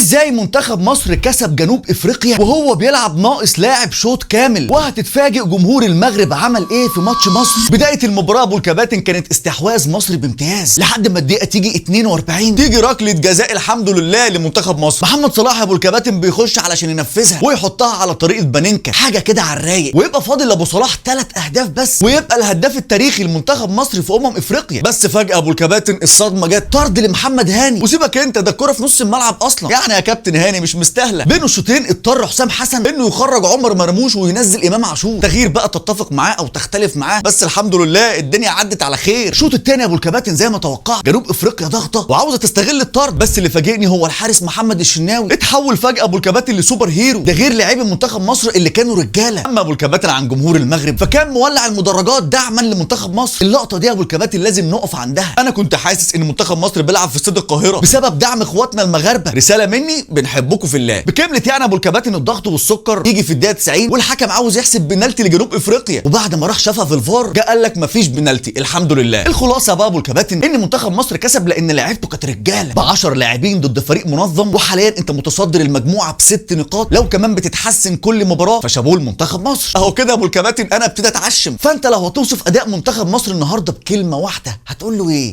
ازاي منتخب مصر كسب جنوب افريقيا وهو بيلعب ناقص لاعب شوط كامل، وهتتفاجئ جمهور المغرب عمل ايه في ماتش مصر. بدايه المباراه ابو الكباتن كانت استحواذ مصر بامتياز لحد ما الدقيقه تيجي 42 تيجي ركله جزاء الحمد لله لمنتخب مصر. محمد صلاح ابو الكباتن بيخش علشان ينفذها ويحطها على طريقه بانينكا، حاجه كده على الرايق، ويبقى فاضل ابو صلاح 3 اهداف بس ويبقى الهداف التاريخي لمنتخب مصر في افريقيا. بس فجاه ابو الكباتن الصدمه جت، طرد لمحمد هاني، وسيبك انت ده الكره في نص الملعب اصلا، يعني يا كابتن هاني مش مستاهله. بين الشوطين اضطر حسام حسن انه يخرج عمر مرموش وينزل امام عاشور. تغيير بقى تتفق معاه او تختلف معاه، بس الحمد لله الدنيا عدت على خير. الشوط الثاني ابو الكباتن زي ما توقعت جنوب افريقيا ضغطه وعاوزه تستغل الطرد، بس اللي فاجئني هو الحارس محمد الشناوي اتحول فجاه ابو الكباتن لسوبر هيرو، ده غير لاعبي منتخب مصر اللي كانوا رجاله. اما ابو الكباتن عن جمهور المغرب فكان مولع المدرجات دعما لمنتخب مصر. اللقطه دي ابو الكباتن لازم نقف عندها. انا كنت حاسس ان منتخب مصر بيلعب في استاد القاهره بسبب دعم اخواتنا المغاربه، رساله مني بنحبكم في الله. بكملت يعني ابو الكباتن الضغط والسكر يجي في الدقيقه 90 والحكم عاوز يحسب بنالتي لجنوب افريقيا، وبعد ما راح شافها في الفار جه قال لك مفيش بنالتي الحمد لله. الخلاصه بقى ابو الكباتن ان منتخب مصر كسب لان لعيبته كانت رجاله ب10 لاعبين ضد فريق منظم، وحاليا انت متصدر المجموعه ب6 نقاط، لو كمان بتتحسن كل مباراه فشابوه لمنتخب مصر. اهو كده ابو الكباتن انا ابتديت اتعشم. فانت لو هتوصف اداء منتخب مصر النهارده بكلمه واحده هتقول له ايه؟